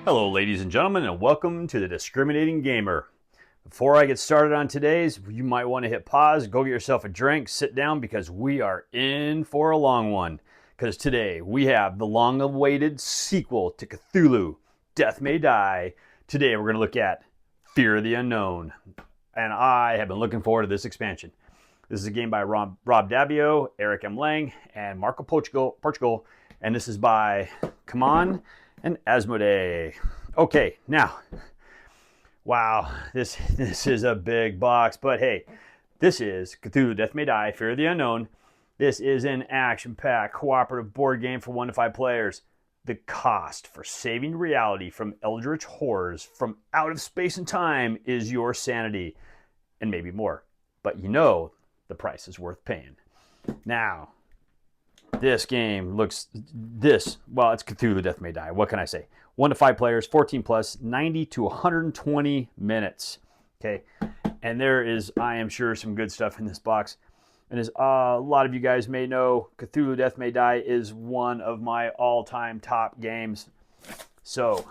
Hello, ladies and gentlemen, and welcome to the Discriminating Gamer. Before I get started on today's, you might want to hit pause, go get yourself a drink, sit down, because we are in for a long one. Because today we have the long-awaited sequel to Cthulhu, Death May Die. Today we're going to look at Fear of the Unknown, and I have been looking forward to this expansion. This is a game by Rob Dabbio, Eric M. Lang, and Marco Portugal, and this is by CMON and Asmodee. Okay, now, wow, this is a big box, but hey, this is Cthulhu, Death May Die, Fear of the Unknown. This is an action-packed cooperative board game for 1 to 5 players. The cost for saving reality from eldritch horrors from out of space and time is your sanity, and maybe more. But you know the price is worth paying. Now, this game looks, well, it's Cthulhu, Death May Die. What can I say? 1 to 5 players, 14 plus, 90 to 120 minutes. Okay, and there is, I am sure, some good stuff in this box. And as a lot of you guys may know, Cthulhu, Death May Die is one of my all-time top games. So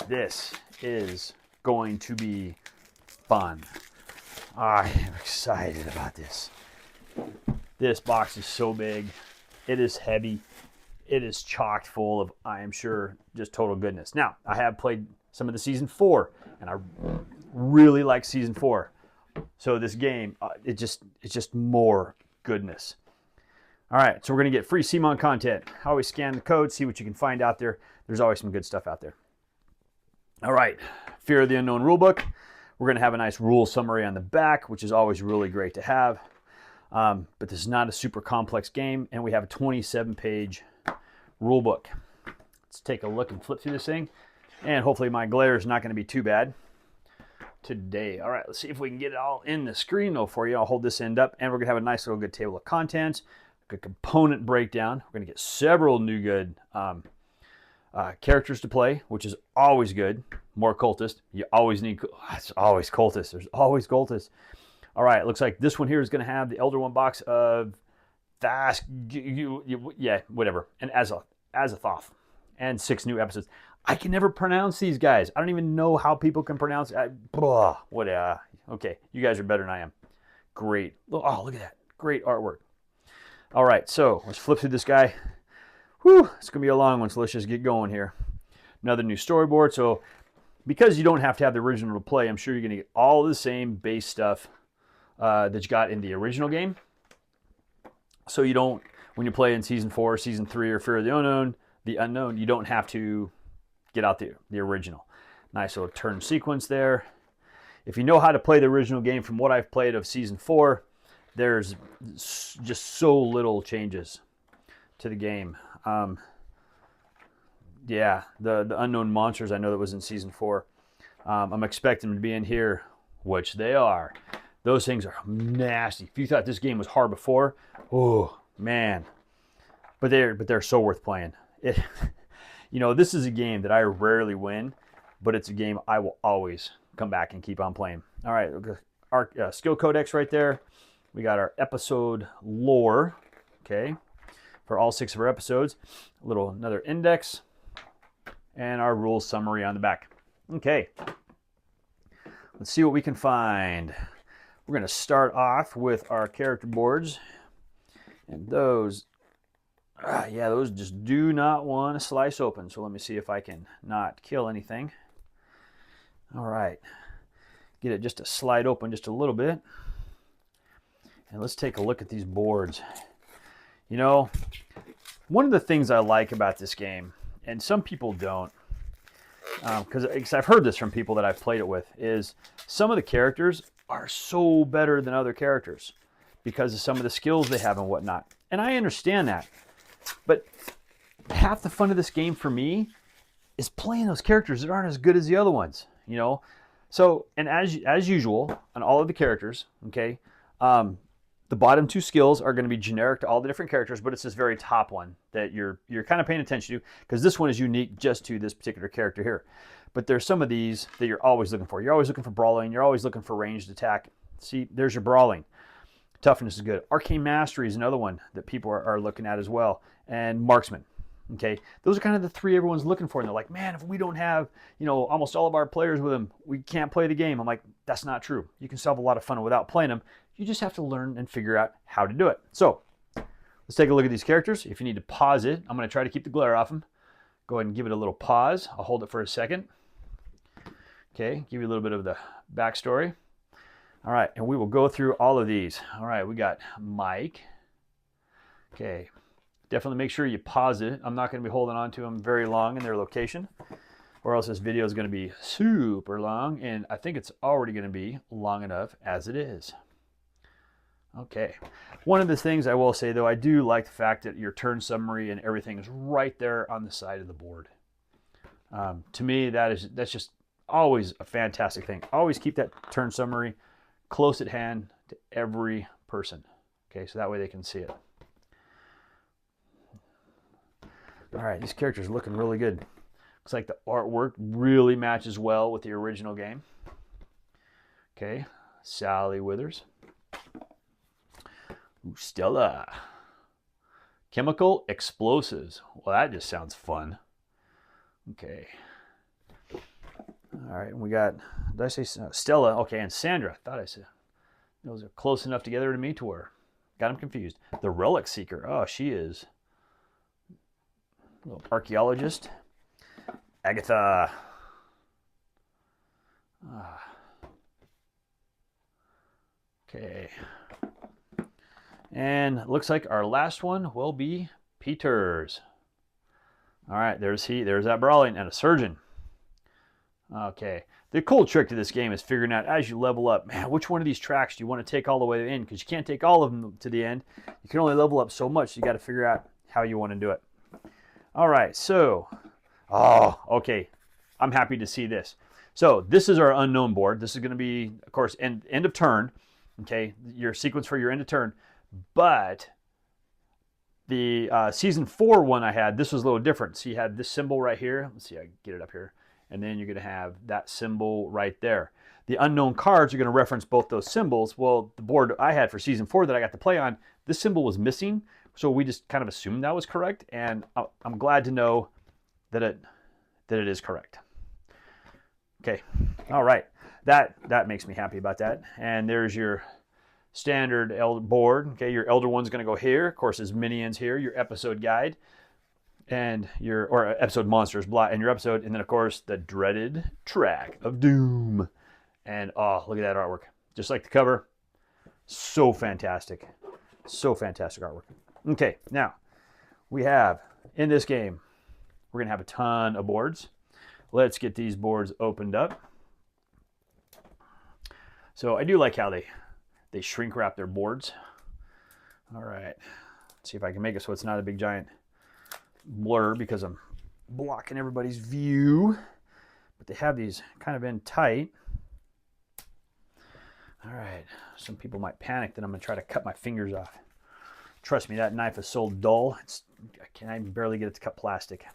this is going to be fun. I am excited about this. This box is so big. It is heavy. It is chocked full of, I am sure, just total goodness. Now, I have played some of the Season 4, and I really like Season 4. So this game, it's just more goodness. All right, so we're going to get free CMON content. I always scan the code, see what you can find out there. There's always some good stuff out there. All right, Fear of the Unknown rulebook. We're going to have a nice rule summary on the back, which is always really great to have. But this is not a super complex game, and we have a 27-page rule book. Let's take a look and flip through this thing, and hopefully my glare is not going to be too bad today. All right, let's see if we can get it all in the screen though for you. I'll hold this end up, and we're going to have a nice little good table of contents, good component breakdown. We're going to get several new good characters to play, which is always good. More cultists. You always need, it's always cultists. There's always cultists. All right, looks like this one here is going to have the Elder One box of whatever, and Azathoth, and 6 new episodes. I can never pronounce these guys. I don't even know how people can pronounce it. Okay, you guys are better than I am. Great. Oh, look at that. Great artwork. All right, so let's flip through this guy. Whew, it's going to be a long one, so let's just get going here. Another new storyboard. So because you don't have to have the original to play, I'm sure you're going to get all the same base stuff that you got in the original game. So you don't, when you play in Season 4, Season 3, or Fear of the Unknown, you don't have to get out the original. Nice little turn sequence there. If you know how to play the original game, from what I've played of Season 4, there's just so little changes to the game. Yeah, the unknown monsters, I know that was in Season 4. I'm expecting them to be in here, which they are. Those things are nasty. If you thought this game was hard before, oh man. But they're so worth playing. This is a game that I rarely win, but it's a game I will always come back and keep on playing. All right, our skill codex right there. We got our episode lore, okay, for all 6 of our episodes. Another index, and our rules summary on the back. Okay, let's see what we can find. We're going to start off with our character boards, and those just do not want to slice open. So let me see if I can not kill anything. All right, get it just to slide open just a little bit, and let's take a look at these boards. One of the things I like about this game, and some people don't, because I've heard this from people that I've played it with, is some of the characters are so better than other characters because of some of the skills they have and whatnot. And I understand that. But half the fun of this game for me is playing those characters that aren't as good as the other ones, So, and as usual, on all of the characters, okay, the bottom 2 skills are going to be generic to all the different characters, but it's this very top one that you're kind of paying attention to, because this one is unique just to this particular character here. But there's some of these that you're always looking for. You're always looking for brawling. You're always looking for ranged attack. See, there's your brawling. Toughness is good. Arcane Mastery is another one that people are looking at as well. And Marksman. Okay, those are kind of the three everyone's looking for, and they're like, man, if we don't have, you know, almost all of our players with them, we can't play the game. I'm like, that's not true. You can still have a lot of fun without playing them. You just have to learn and figure out how to do it. So let's take a look at these characters. If you need to pause it, I'm going to try to keep the glare off them. Go ahead and give it a little pause. I'll hold it for a second. Okay, give you a little bit of the backstory. All right, and we will go through all of these. All right, we got Mike. Okay, definitely make sure you pause it. I'm not going to be holding on to them very long in their location, or else this video is going to be super long, and I think it's already going to be long enough as it is. Okay, one of the things I will say, though, I do like the fact that your turn summary and everything is right there on the side of the board. To me, that's just always a fantastic thing. Always keep that turn summary close at hand to every person. Okay, so that way they can see it. All right, these characters are looking really good. Looks like the artwork really matches well with the original game. Okay, Sally Withers. Ooh, Stella. Chemical explosives. Well, that just sounds fun. Okay. All right, and we got, did I say Stella? Okay, and Sandra. I thought I said those are close enough together to me to where got them confused. The Relic Seeker. Oh, she is a little archaeologist. Agatha. Okay. And it looks like our last one will be Peters. All right, there's that brawling, and a surgeon. Okay, the cool trick to this game is figuring out as you level up, man, which one of these tracks do you want to take all the way in? Because you can't take all of them to the end. You can only level up so much, so you got to figure out how you want to do it. All right, so, oh, okay, I'm happy to see this. So this is our unknown board. This is going to be, of course, end of turn, okay, your sequence for your end of turn. But the season 4 one I had, this was a little different. So you had this symbol right here. Let's see, I can get it up here. And then you're going to have that symbol right there. The unknown cards are going to reference both those symbols. Well, the board I had for season 4 that I got to play on, this symbol was missing. So we just kind of assumed that was correct. And I'm glad to know that it is correct. Okay, all right. That makes me happy about that. And there's your standard board. Okay, your elder one's going to go here. Of course, there's minions here. Your episode guide, and or episode monsters, blah, and your episode, and then of course the dreaded track of doom. And oh, look at that artwork, just like the cover. So fantastic artwork. Okay, now we have in this game, we're gonna have a ton of boards. Let's get these boards opened up. So I do like how they shrink wrap their boards. All right, let's see if I can make it so it's not a big giant blur because I'm blocking everybody's view. But they have these kind of in tight. All right, some people might panic that I'm gonna try to cut my fingers off. Trust me, that knife is so dull. I can barely get it to cut plastic.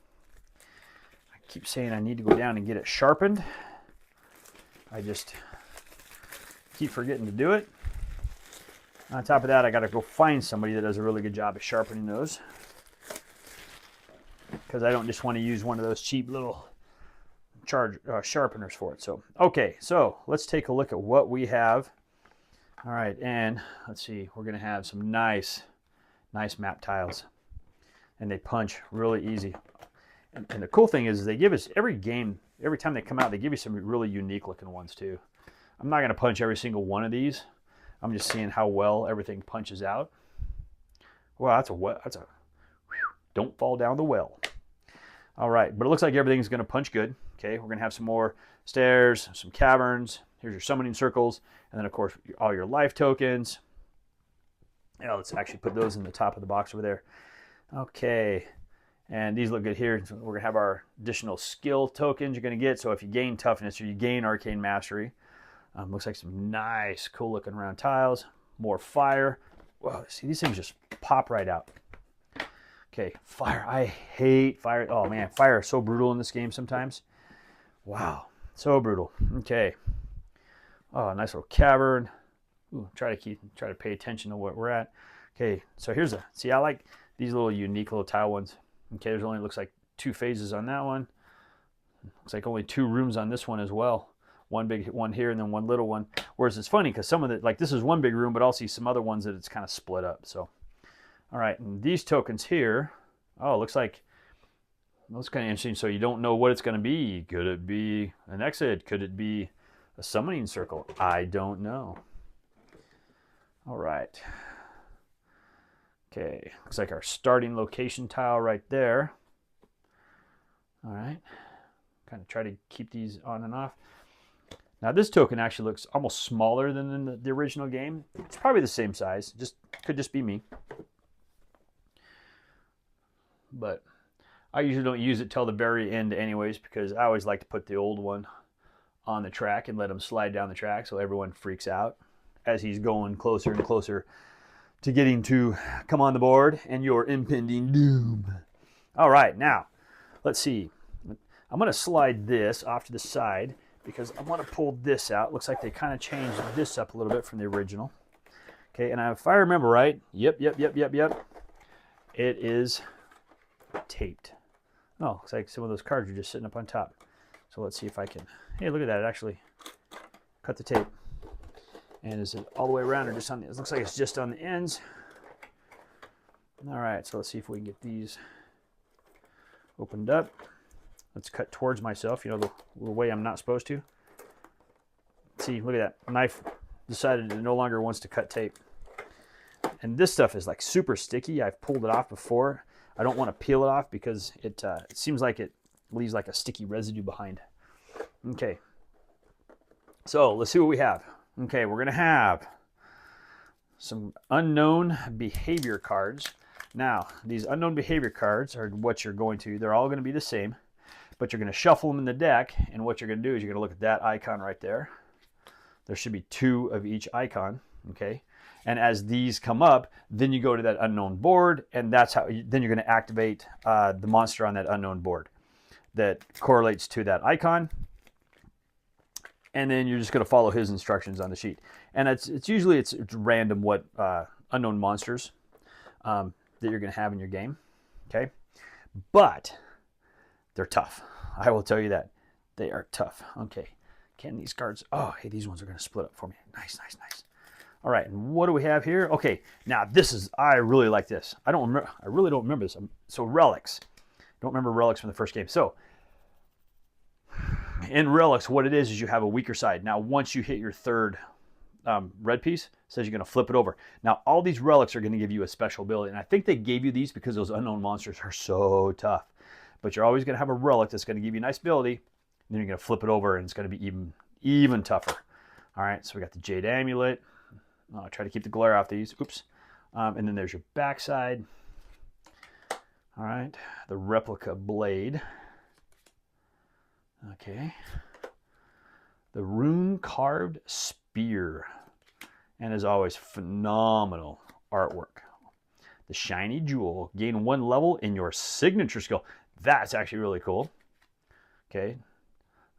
I keep saying I need to go down and get it sharpened. I just keep forgetting to do it. On top of that, I got to go find somebody that does a really good job of sharpening those, because I don't just want to use one of those cheap little sharpeners for it. So, okay, so let's take a look at what we have. All right, and let's see, we're going to have some nice map tiles, and they punch really easy. And the cool thing is they give us every time they come out, they give you some really unique looking ones too. I'm not going to punch every single one of these. I'm just seeing how well everything punches out. Wow, don't fall down the well. All right, but it looks like everything's going to punch good. Okay, we're going to have some more stairs, some caverns. Here's your summoning circles, and then of course all your life tokens. Yeah, let's actually put those in the top of the box over there. Okay, and these look good here. So we're going to have our additional skill tokens you're going to get. So if you gain toughness or you gain arcane mastery. Looks like some nice, cool looking round tiles. More fire. Whoa, see, these things just pop right out. Okay, fire. I hate fire. Oh man, fire is so brutal in this game sometimes. Wow, so brutal. Okay. Oh, nice little cavern. Ooh, try to pay attention to what we're at. Okay, so see, I like these little unique little tile ones. Okay, there's only, looks like 2 phases on that one. Looks like only 2 rooms on this one as well. One big one here and then one little one. Whereas it's funny because some of the, like this is one big room, but I'll see some other ones that it's kind of split up. So, all right, and these tokens here, oh, it looks like, that's kind of interesting. So you don't know what it's going to be. Could it be an exit? Could it be a summoning circle? I don't know. All right. Okay, looks like our starting location tile right there. All right, kind of try to keep these on and off. Now this token actually looks almost smaller than in the original game. It's probably the same size, could just be me. But I usually don't use it till the very end anyways, because I always like to put the old one on the track and let him slide down the track so everyone freaks out as he's going closer and closer to getting to come on the board and your impending doom. All right, now, let's see. I'm gonna slide this off to the side because I want to pull this out. Looks like they kind of changed this up a little bit from the original. Okay, and if I remember right, yep, it is taped. Oh, looks like some of those cards are just sitting up on top. So let's see if I can, hey, look at that, it actually cut the tape. And is it all the way around or just on the, it looks like it's just on the ends. All right, so let's see if we can get these opened up. Let's cut towards myself, you know, the way I'm not supposed to. See, look at that. Knife decided it no longer wants to cut tape. And this stuff is like super sticky. I've pulled it off before. I don't want to peel it off because it seems like it leaves like a sticky residue behind. Okay. So let's see what we have. Okay, we're going to have some unknown behavior cards. Now, these unknown behavior cards are what you're going to, they're all going to be the same, but you're going to shuffle them in the deck, and what you're going to do is you're going to look at that icon right there. There should be 2 of each icon, okay? And as these come up, then you go to that unknown board, and that's how, then you're going to activate the monster on that unknown board that correlates to that icon. And then you're just going to follow his instructions on the sheet. And it's usually it's random what unknown monsters that you're going to have in your game, okay? But they're tough. I will tell you that. They are tough. Okay. Can these cards, oh, hey, these ones are going to split up for me. Nice. All right, and what do we have here? Okay, now this is, I really like this. I really don't remember this. So relics. Don't remember relics from the first game. So in relics, what it is you have a weaker side. Now, once you hit your 3rd red piece, it says you're going to flip it over. Now, all these relics are going to give you a special ability, and I think they gave you these because those unknown monsters are so tough. But you're always going to have a relic that's going to give you a nice ability, and then you're going to flip it over, and it's going to be even tougher. All right, so we got the Jade Amulet. I'll try to keep the glare off these. Oops. And then there's your backside. All right, the replica blade. Okay. The rune carved spear. And as always, phenomenal artwork. The shiny jewel. Gain 1 level in your signature skill. That's actually really cool. Okay.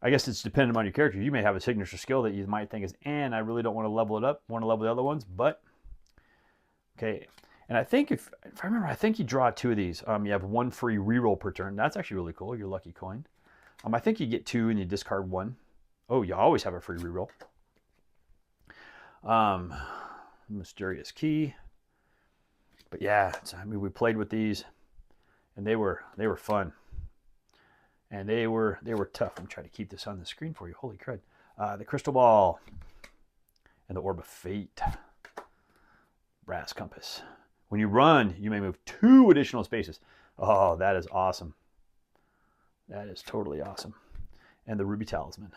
I guess it's dependent on your character. You may have a signature skill that you might think is, and I really don't want to level it up. Want to level the other ones, but okay. And I think if I remember, I think you draw 2 of these. You have 1 free reroll per turn. That's actually really cool. Your lucky coin. I think you get 2 and you discard 1. Oh, you always have a free reroll. Mysterious key. But yeah, I mean, we played with these, and they were fun. And they were tough. I'm trying to keep this on the screen for you. Holy crud. The crystal ball and the orb of fate. Brass compass. When you run, you may move 2 additional spaces. Oh, that is awesome. That is totally awesome. And the ruby talisman.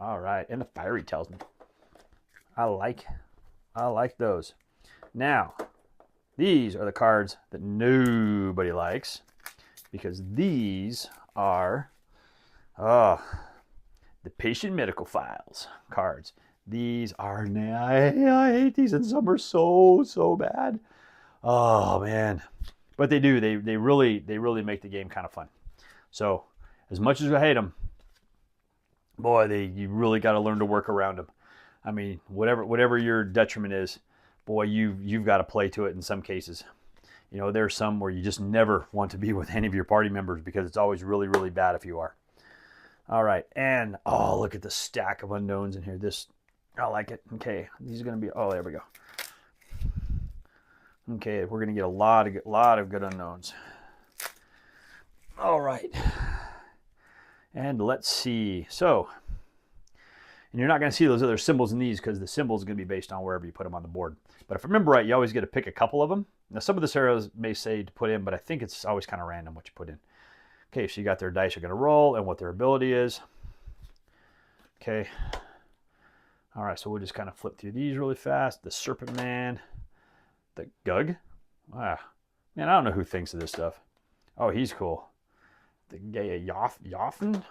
All right, and the fiery talisman. I like those. Now, these are the cards that nobody likes, because these are the patient medical files cards. These are, I hate these, and some are so bad. Oh man, but they do. They really make the game kind of fun. So as much as I hate them, boy, you really got to learn to work around them. I mean, whatever your detriment is, boy, you've got to play to it in some cases. You know, there's some where you just never want to be with any of your party members because it's always really, really bad if you are. All right, and oh, look at the stack of unknowns in here. This, I like it. Okay, these are going to be, oh, there we go. Okay, we're going to get a lot of good unknowns. All right, and let's see. So, and you're not going to see those other symbols in these because the symbols are going to be based on wherever you put them on the board. But if I remember right, you always get to pick a couple of them. Now, some of the scenarios may say to put in, but I think it's always kind of random what you put in. Okay, so you got their dice are going to roll and what their ability is. Okay. All right, so we'll just kind of flip through these really fast. The Serpent Man. The Gug. Ah, man, I don't know who thinks of this stuff. Oh, he's cool. The Gaya Yoffen.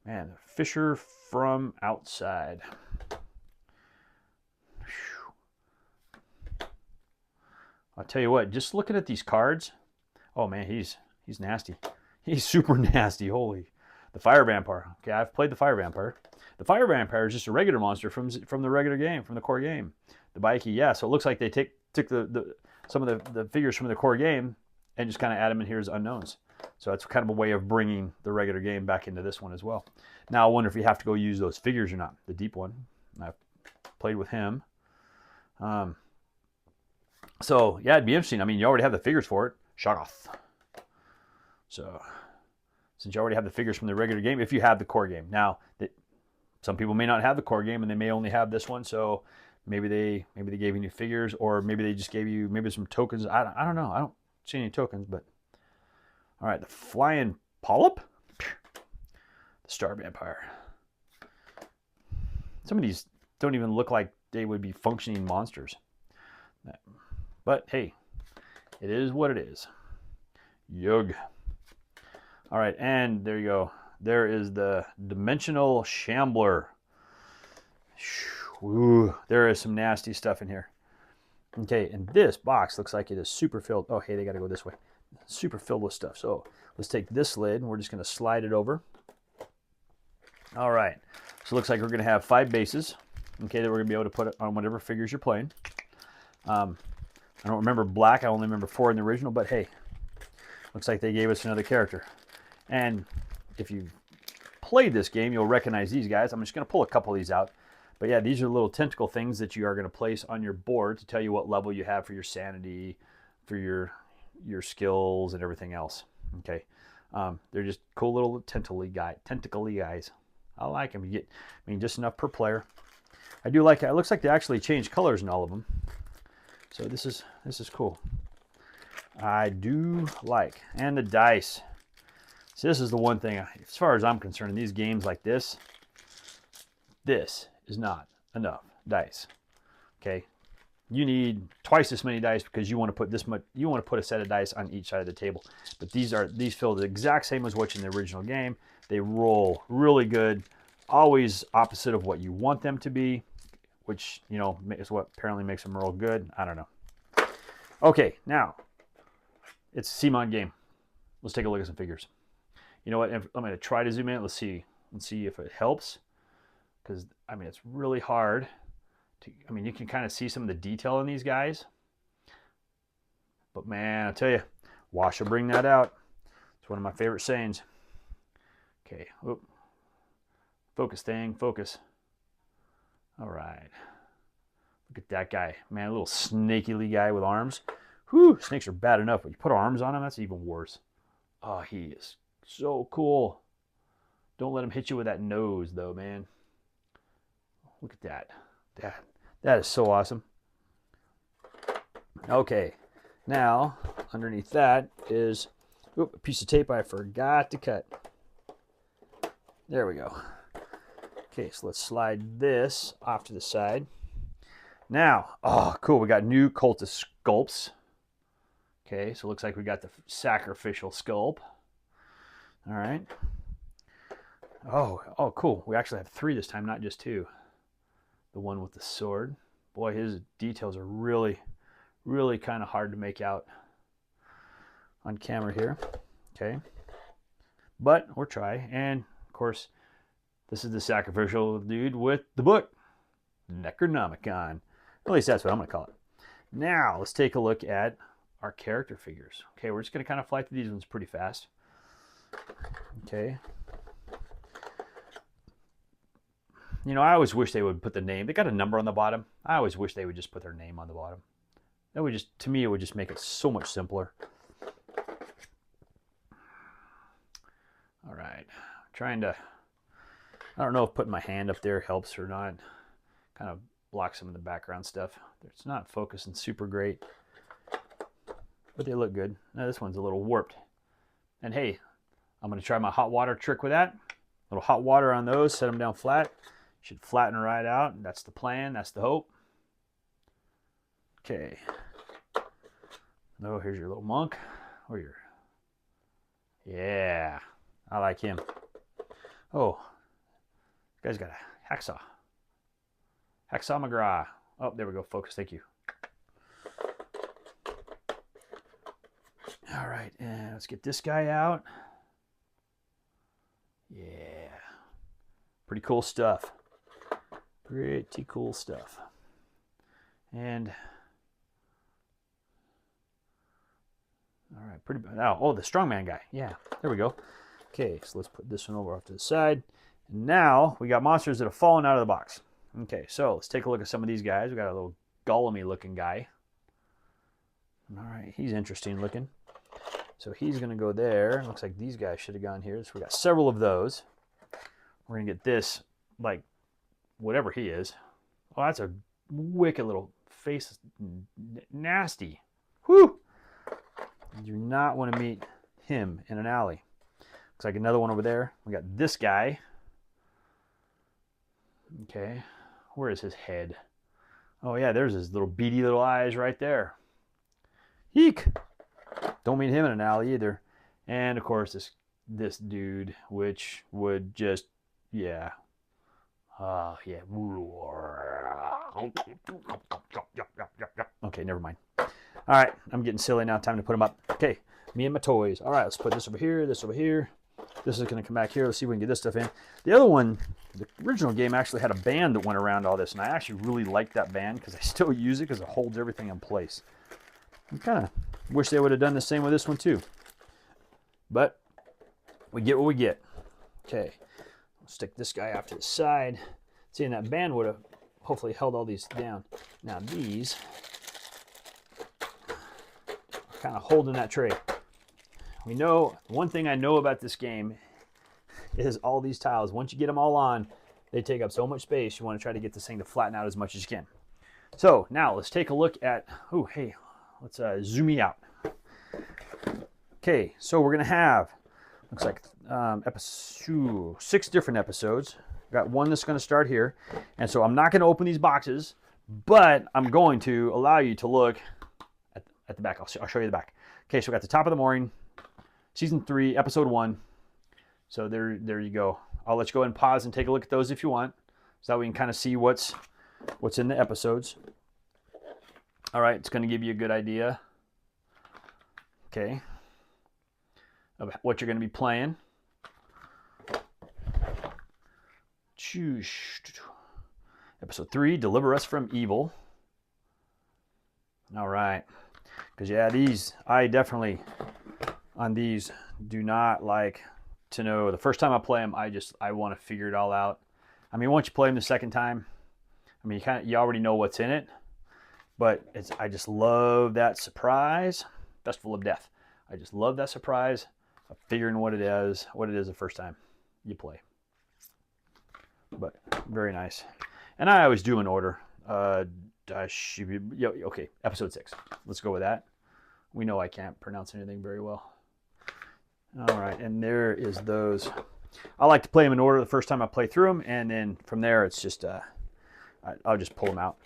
Man, the Fisher from Outside. Whew. I'll tell you what, just looking at these cards, oh man, he's nasty. He's super nasty. Holy. The Fire Vampire. Okay, I've played the Fire Vampire. The Fire Vampire is just a regular monster from the regular game, from the core game. The Baiki, yeah. So it looks like they took some of the figures from the core game and just kind of add them in here as unknowns. So that's kind of a way of bringing the regular game back into this one as well. Now I wonder if you have to go use those figures or not. The deep one. I've played with him. So yeah, it'd be interesting. I mean, you already have the figures for it. Shoggoth. So, since you already have the figures from the regular game, if you have the core game. Now, some people may not have the core game and they may only have this one, so maybe they gave you new figures, or maybe they just gave you maybe some tokens. I don't know. I don't see any tokens, but all right, the Flying Polyp, the Star Vampire. Some of these don't even look like they would be functioning monsters, but hey, it is what it is. Yug. All right, and there you go. There is the Dimensional Shambler. Ooh, there is some nasty stuff in here. Okay, and this box looks like it is super filled. Oh, hey, they got to go this way. Super filled with stuff. So let's take this lid, and we're just going to slide it over. All right, so it looks like we're going to have 5 bases, okay, that we're going to be able to put on whatever figures you're playing. I don't remember black. I only remember 4 in the original, but hey, looks like they gave us another character. And if you played this game, you'll recognize these guys. I'm just going to pull a couple of these out. But yeah, these are little tentacle things that you are going to place on your board to tell you what level you have for your sanity, for your skills, and everything else. Okay, they're just cool little tentacly guys. I like them. You get, I mean, just enough per player. I do like it. It looks like they actually changed colors in all of them. So this is cool. I do like, and the dice. So this is the one thing, as far as I'm concerned, in these games like this is not enough dice. Okay, you need twice this many dice because you want to put this much. You want to put a set of dice on each side of the table. But these feel the exact same as what's in the original game. They roll really good, always opposite of what you want them to be, which is what apparently makes them roll good. I don't know. Okay, now it's a CMON game. Let's take a look at some figures. You know what? I'm going to try to zoom in. Let's see if it helps. Because, I mean, it's really hard to, I mean, you can kind of see some of the detail in these guys. But, man, I tell you, wash will bring that out. It's one of my favorite sayings. Okay. Oop. Focus, thing. Focus. All right. Look at that guy. Man, a little snaky guy with arms. Whew, snakes are bad enough, but you put arms on him, that's even worse. Oh, he is so cool. Don't let him hit you with that nose, though, man. Look at that. That is so awesome. Okay, now underneath that is a piece of tape I forgot to cut. There we go. Okay, so let's slide this off to the side. Now, oh, cool, we got new cultist sculpts. Okay, so it looks like we got the sacrificial sculpt. All right. Oh, cool. We actually have 3 this time, not just 2. The one with the sword. Boy, his details are really, really kind of hard to make out on camera here. Okay. But we'll try. And, of course, this is the sacrificial dude with the book. Necronomicon. At least that's what I'm going to call it. Now, let's take a look at our character figures. Okay, we're just going to kind of fly through these ones pretty fast. Okay. You know, I always wish they would put the name. They got a number on the bottom. I always wish they would just put their name on the bottom. That would just, to me, it would just make it so much simpler. All right, trying to, I don't know if putting my hand up there helps or not. Kind of block some of the background stuff. It's not focusing super great, but they look good. Now this one's a little warped. And hey, I'm going to try my hot water trick with that. A little hot water on those, set them down flat. Should flatten right out. That's the plan. That's the hope. Okay. Oh, here's your little monk. Or your... Yeah. I like him. Oh. This guy's got a hacksaw. Hacksaw McGraw. Oh, there we go, folks. Thank you. All right. And let's get this guy out. Yeah. Pretty cool stuff. Pretty cool stuff. And all right, pretty bad. Oh, the strongman guy. Yeah, there we go. Okay, so let's put this one over off to the side. And now we got monsters that have fallen out of the box. Okay, so let's take a look at some of these guys. We got a little Gollum-y looking guy. All right, he's interesting looking. So he's going to go there. Looks like these guys should have gone here. So we got several of those. We're going to get this, like, whatever he is. Oh, that's a wicked little face. Nasty. Whew! You do not want to meet him in an alley. Looks like another one over there. We got this guy. Okay. Where is his head? Oh, yeah, there's his little beady little eyes right there. Eek! Don't meet him in an alley either. And, of course, this dude, which would just, yeah. Yeah. Okay, never mind. All right, I'm getting silly now. Time to put them up. Okay, me and my toys. All right, let's put this over here, this over here. This is going to come back here. Let's see if we can get this stuff in. The other one, the original game actually had a band that went around all this, and I actually really liked that band because I still use it because it holds everything in place. I kind of wish they would have done the same with this one too. But we get what we get. Okay, let's stick this guy off to the side. See, and that band would have hopefully held all these down. Now these are kind of holding that tray. We know, one thing I know about this game is all these tiles. Once you get them all on, they take up so much space. You want to try to get this thing to flatten out as much as you can. So now let's take a look at, oh, hey, let's zoom me out. Okay, so we're going to have, looks like episode 6 different episodes. Got one that's going to start here. And so I'm not going to open these boxes, but I'm going to allow you to look at the back. I'll show you the back. Okay, so we got the top of the morning. Season 3, Episode 1. So there you go. I'll let you go ahead and pause and take a look at those if you want, so that we can kind of see what's in the episodes. All right, it's going to give you a good idea, okay, of what you're going to be playing. Choose Episode 3, Deliver Us from Evil. All right, because yeah, these I definitely on these do not like to know. The first time I play them, I want to figure it all out. I mean, once you play them the second time, I mean, you already know what's in it, but I just love that surprise. Festival of Death. I just love that surprise of figuring what it is the first time you play. But very nice. And I always do in order. Okay, Episode 6. Let's go with that. We know I can't pronounce anything very well. All right, and there is those. I like to play them in order the first time I play through them, and then from there it's just I'll just pull them out.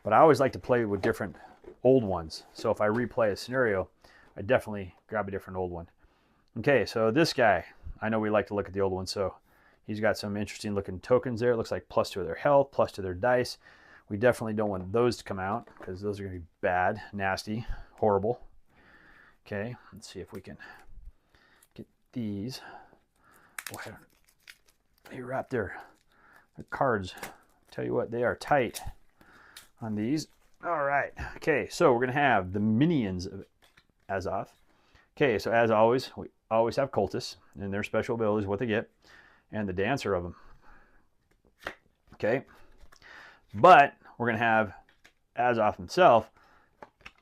But I always like to play with different old ones. So if I replay a scenario, I definitely grab a different old one. Okay, so this guy, I know we like to look at the old one, so he's got some interesting looking tokens there. It looks like plus 2 of their health, plus 2 of their dice. We definitely don't want those to come out because those are going to be bad, nasty, horrible. Okay, let's see if we can get these. Boy, they wrap their cards. Tell you what, they are tight on these. All right. Okay, so we're going to have the minions of Azoth. Okay, so as always, we always have cultists and their special abilities, what they get, and the dancer of them. Okay, but we're going to have Azoth himself.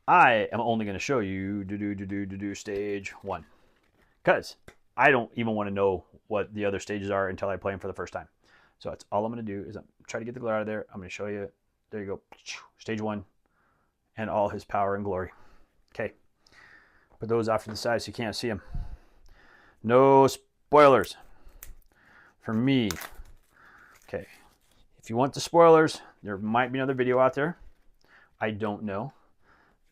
I am only going to show you stage 1, because I don't even want to know what the other stages are until I play them for the first time. So that's all I'm going to do is I'm try to get the glare out of there. I'm going to show you. There you go. Stage 1 and all his power and glory. Okay. Put those off to the side so you can't see them. No spoilers for me. Okay. If you want the spoilers, there might be another video out there. I don't know.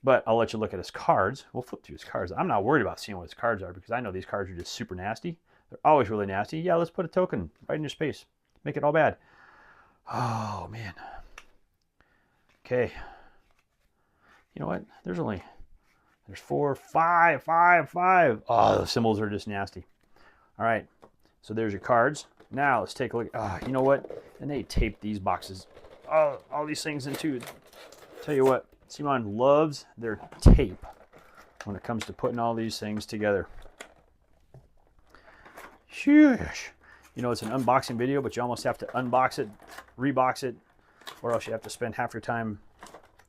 But I'll let you look at his cards. We'll flip through his cards. I'm not worried about seeing what his cards are because I know these cards are just super nasty. They're always really nasty. Yeah, let's put a token right in your space. Make it all bad. Oh, man. Okay. You know what? There's 4, 5, 5, 5. Oh, the symbols are just nasty. All right. So there's your cards. Now let's take a look. You know what? And they taped these boxes. All these things in too. Tell you what. CMON loves their tape when it comes to putting all these things together. Sheesh. You know, it's an unboxing video, but you almost have to unbox it, rebox it, or else you have to spend half your time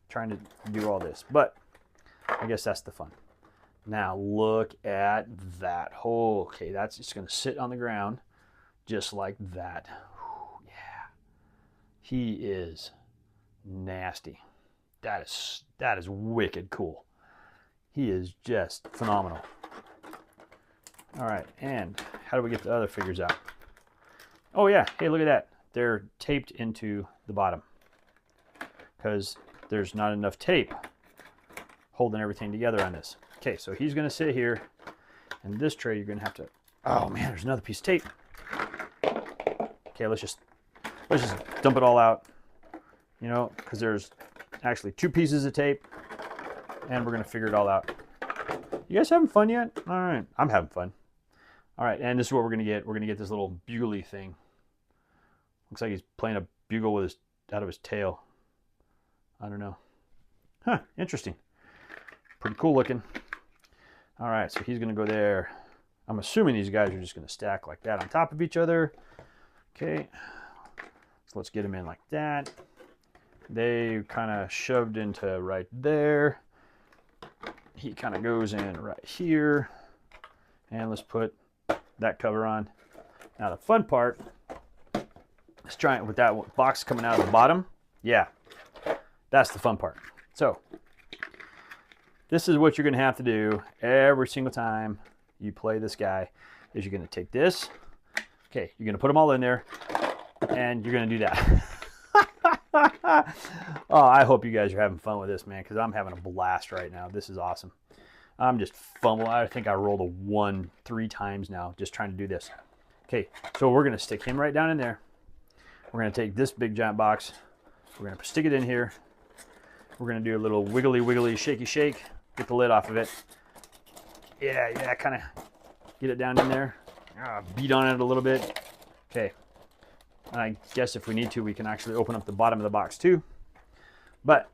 trying to do all this. But I guess that's the fun. Now look at that. Oh, okay, that's just going to sit on the ground just like that. Whew, yeah. He is nasty. That is wicked cool. He is just phenomenal. All right, and how do we get the other figures out? Oh yeah, hey, look at that. They're taped into the bottom because there's not enough tape holding everything together on this. Okay, so he's gonna sit here, and this tray you're gonna have to, oh man, there's another piece of tape. Okay, let's just dump it all out, you know, because there's actually 2 pieces of tape, and we're gonna figure it all out. You guys having fun yet? All right, I'm having fun. All right, and this is what we're gonna get. We're gonna get this little bugly thing. Looks like he's playing a bugle with out of his tail. I don't know. Huh, interesting. Pretty cool looking. All right, so he's gonna go there. I'm assuming these guys are just gonna stack like that on top of each other. Okay, so let's get them in like that. They kind of shoved into right there. He kind of goes in right here. And let's put that cover on. Now the fun part is trying with that box coming out of the bottom. Yeah, that's the fun part. So this is what you're gonna have to do every single time you play this guy, is you're gonna take this. Okay, you're gonna put them all in there and you're gonna do that. Oh, I hope you guys are having fun with this, man, because I'm having a blast right now. This is awesome. I'm just fumbling. I think I rolled a 1 3 times now just trying to do this. Okay, so we're going to stick him right down in there. We're going to take this big giant box. We're going to stick it in here. We're going to do a little wiggly, shaky shake. Get the lid off of it. Yeah, kind of get it down in there. Beat on it a little bit. Okay. And I guess if we need to, we can actually open up the bottom of the box too. But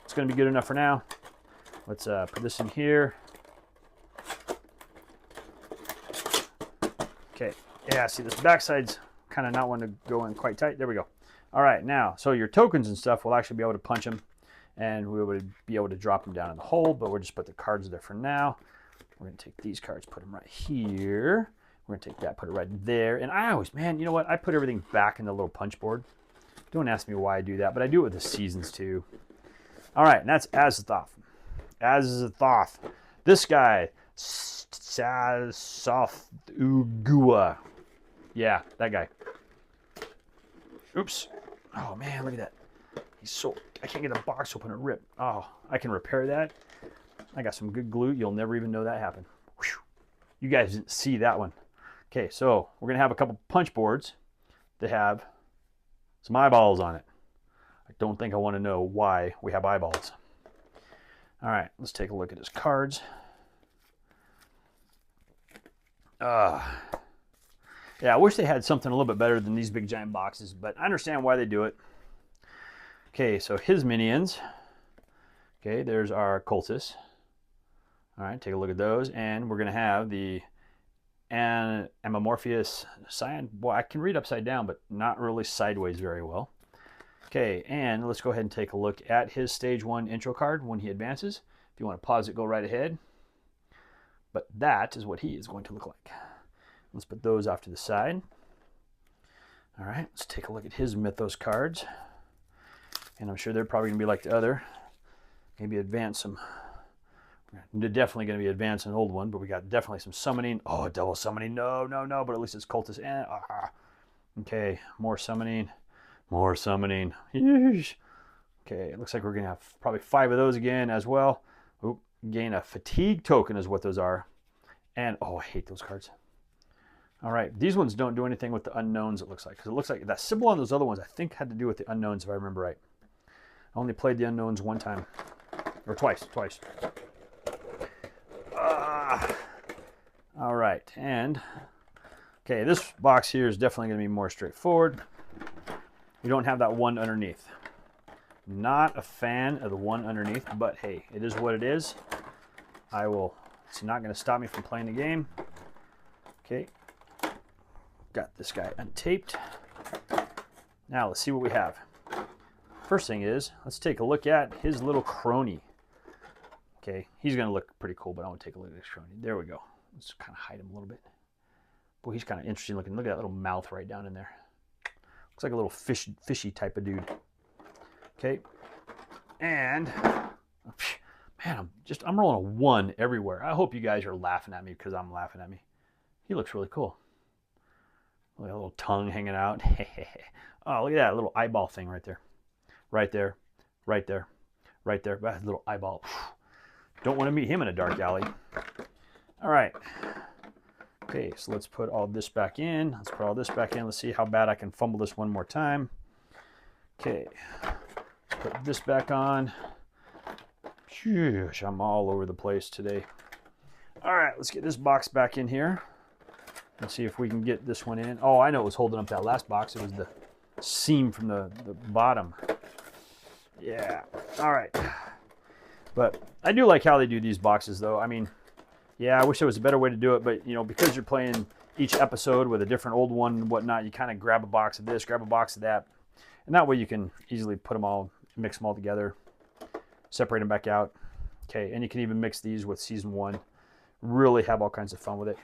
it's going to be good enough for now. Let's put this in here. Okay. Yeah, see this backside's kind of not wanting to go in quite tight. There we go. All right, now, so your tokens and stuff, we'll actually be able to punch them, and we would be able to drop them down in the hole, but we'll just put the cards there for now. We're going to take these cards, put them right here. We're going to take that, put it right there. And I always, man, you know what? I put everything back in the little punch board. Don't ask me why I do that, but I do it with the seasons too. All right, and that's Azathoth. Azathoth. This guy, Sassothugua. Yeah, that guy. Oops. Oh man, look at that. He's so, I can't get a box open and rip. Oh, I can repair that. I got some good glue. You'll never even know that happened. Whew. You guys didn't see that one. Okay, so we're gonna have a couple punch boards that have some eyeballs on it. I don't think I want to know why we have eyeballs. All right, let's take a look at his cards. Yeah, I wish they had something a little bit better than these big giant boxes, but I understand why they do it. Okay, so his minions. Okay, there's our cultists. All right, take a look at those, and we're going to have the amorphous cyan. Well, I can read upside down, but not really sideways very well. Okay, and let's go ahead and take a look at his stage 1 intro card when he advances. If you want to pause it, go right ahead. But that is what he is going to look like. Let's put those off to the side. All right, let's take a look at his Mythos cards. And I'm sure they're probably going to be like the other. Maybe advance some. They're definitely going to be advancing an old one, but we got definitely some summoning. Oh, double summoning. No, no, no, but at least it's cultist. Okay, more summoning. More summoning. Yeesh. Okay, it looks like we're going to have probably 5 of those again as well. Oop, gain a fatigue token is what those are. And, oh, I hate those cards. All right, these ones don't do anything with the unknowns, it looks like. Because it looks like that symbol on those other ones, I think, had to do with the unknowns, if I remember right. I only played the unknowns one time. Or twice. All right, and, okay, this box here is definitely going to be more straightforward. We don't have that one underneath. Not a fan of the one underneath, but hey, it is what it is. It's not going to stop me from playing the game. Okay, got this guy untaped. Now let's see what we have. First thing is, let's take a look at his little crony. Okay, he's going to look pretty cool, but I want to take a look at his crony. There we go. Let's kind of hide him a little bit. Boy, he's kind of interesting looking. Look at that little mouth right down in there. Looks like a little fishy type of dude. Okay, and man, I'm rolling a 1 everywhere. I hope you guys are laughing at me because I'm laughing at me. He looks really cool. Look at a little tongue hanging out. Oh, look at that little eyeball thing right there. Right there. That little eyeball. Don't want to meet him in a dark alley. All right. Okay, so let's put all this back in. Let's see how bad I can fumble this one more time. Okay, let's put this back on. Sheesh, I'm all over the place today. All right, let's get this box back in here. Let's see if we can get this one in. Oh, I know what was holding up that last box. It was the seam from the bottom. Yeah, all right. But I do like how they do these boxes, though. I mean, yeah, I wish there was a better way to do it, but, you know, because you're playing each episode with a different old one and whatnot, you kind of grab a box of this, grab a box of that, and that way you can easily put them all, mix them all together, separate them back out. Okay, and you can even mix these with Season 1. Really have all kinds of fun with it.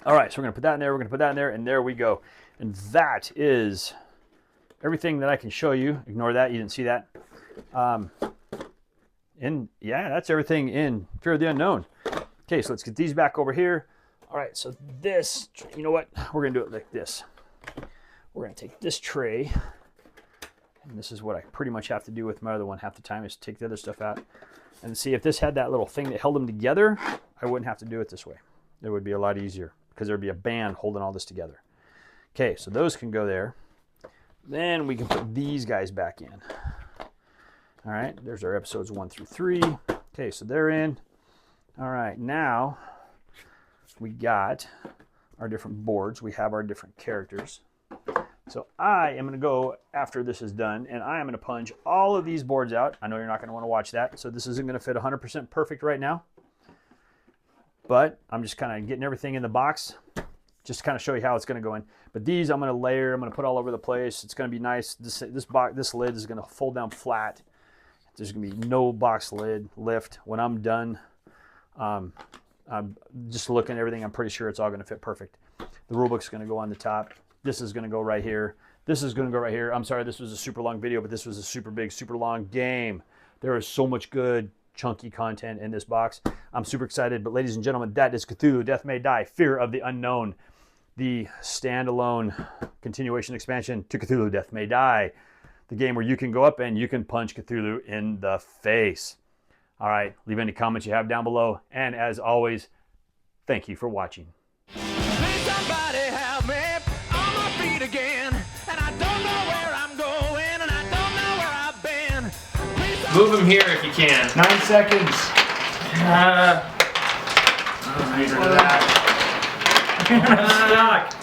All right, so we're going to put that in there, and there we go. And that is everything that I can show you. Ignore that, you didn't see that. And yeah, that's everything in Fear of the Unknown. Okay, so let's get these back over here. All right, so this, you know what? We're going to do it like this. We're going to take this tray, and this is what I pretty much have to do with my other one half the time, is take the other stuff out. And see, if this had that little thing that held them together, I wouldn't have to do it this way. It would be a lot easier because there would be a band holding all this together. Okay, so those can go there. Then we can put these guys back in. All right, there's our episodes 1 through 3. Okay, so they're in. All right, now we got our different boards. We have our different characters. So I am going to go, after this is done, and I am going to punch all of these boards out. I know you're not going to want to watch that, so this isn't going to fit 100% perfect right now. But I'm just kind of getting everything in the box, just to kind of show you how it's going to go in. But these I'm going to layer. I'm going to put all over the place. It's going to be nice. This lid is going to fold down flat. There's going to be no box lid lift. When I'm done, I'm just looking at everything. I'm pretty sure it's all going to fit perfect. The rulebook's going to go on the top. This is going to go right here. This is going to go right here. I'm sorry, this was a super long video, but this was a super big, super long game. There is so much good, chunky content in this box. I'm super excited. But ladies and gentlemen, that is Cthulhu, Death May Die, Fear of the Unknown. The standalone continuation expansion to Cthulhu, Death May Die. The game where you can go up and you can punch Cthulhu in the face. All right, leave any comments you have down below. And as always, thank you for watching. Please somebody help me on my feet again. And I don't know where I'm going, and I don't know where I've been. Move him here if you can. 9 seconds. I don't know how you do that. Stuck.